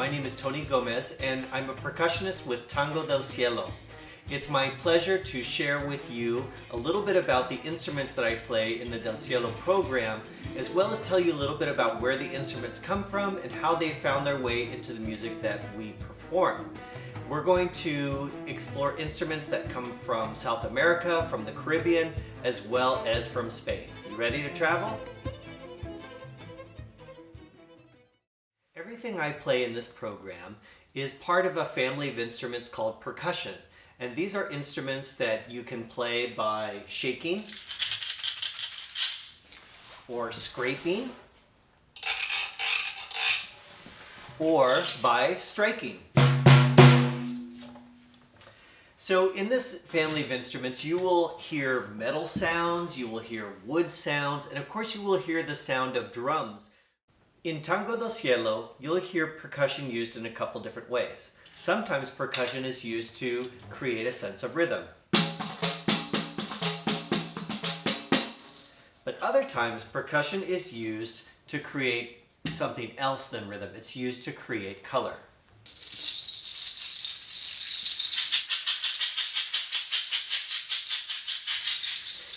My name is Tony Gomez and I'm a percussionist with Tango del Cielo. It's my pleasure to share with you a little bit about the instruments that I play in the Del Cielo program, as well as tell you a little bit about where the instruments come from and how they found their way into the music that we perform. We're going to explore instruments that come from South America, from the Caribbean, as well as from Spain. You ready to travel? Everything I play in this program is part of a family of instruments called percussion. And these are instruments that you can play by shaking or scraping or by striking. So in this family of instruments, you will hear metal sounds, you will hear wood sounds, and of course you will hear the sound of drums. In Tango del Cielo, you'll hear percussion used in a couple different ways. Sometimes percussion is used to create a sense of rhythm. But other times, percussion is used to create something else than rhythm. It's used to create color.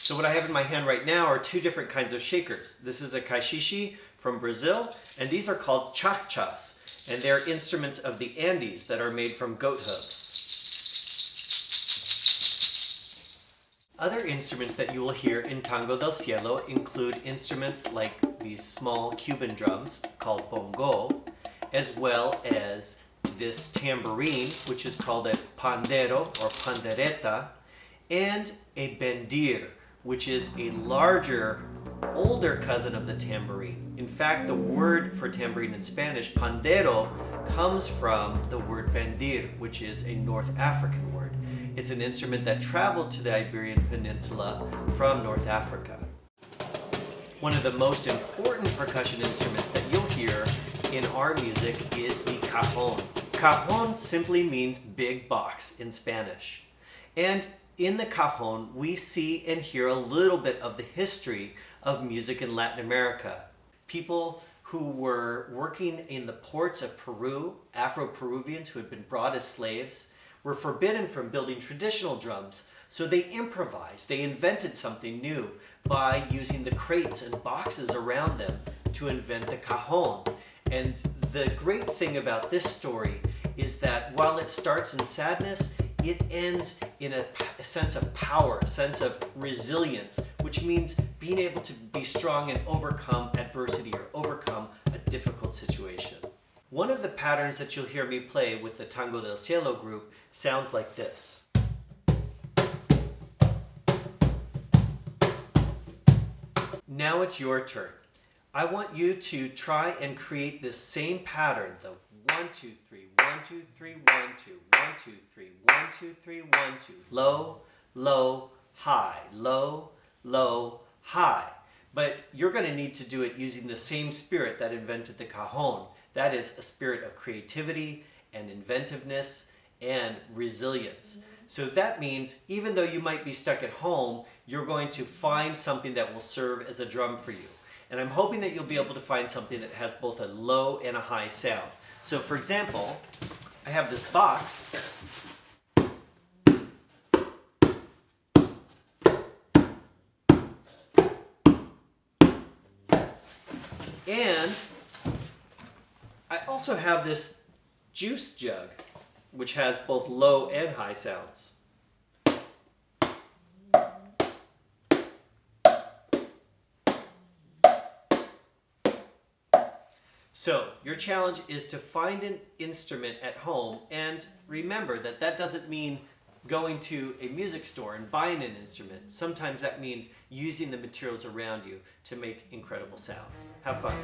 So what I have in my hand right now are two different kinds of shakers. This is a caxixe from Brazil, and these are called chachas, and they're instruments of the Andes that are made from goat hooves. Other instruments that you will hear in Tango del Cielo include instruments like these small Cuban drums called bongo, as well as this tambourine, which is called a pandero or pandereta, and a bendir, which is a larger, older cousin of the tambourine. In fact, the word for tambourine in Spanish, pandero, comes from the word bendir, which is a North African word. It's an instrument that traveled to the Iberian Peninsula from North Africa. One of the most important percussion instruments that you'll hear in our music is the cajon. Cajon simply means big box in Spanish. And in the cajon, we see and hear a little bit of the history of music in Latin America. People who were working in the ports of Peru, Afro-Peruvians who had been brought as slaves, were forbidden from building traditional drums, so they improvised. They invented something new by using the crates and boxes around them to invent the cajon. And the great thing about this story is that while it starts in sadness, it ends in a sense of power, a sense of resilience, which means being able to be strong and overcome adversity or overcome a difficult situation. One of the patterns that you'll hear me play with the Tango del Cielo group sounds like this. Now it's your turn. I want you to try and create this same pattern, the 1, 2, 3, 1, 2, 3, 1, 2, 1, 2, 3, 1, 2, 3, 1, 2. Low, low, high, low, low, high. But you're going to need to do it using the same spirit that invented the cajon. That is a spirit of creativity and inventiveness and resilience. So that means even though you might be stuck at home, you're going to find something that will serve as a drum for you. And I'm hoping that you'll be able to find something that has both a low and a high sound. So for example, I have this box. And I also have this juice jug, which has both low and high sounds. So, your challenge is to find an instrument at home, and remember that that doesn't mean going to a music store and buying an instrument. Sometimes that means using the materials around you to make incredible sounds. Have fun.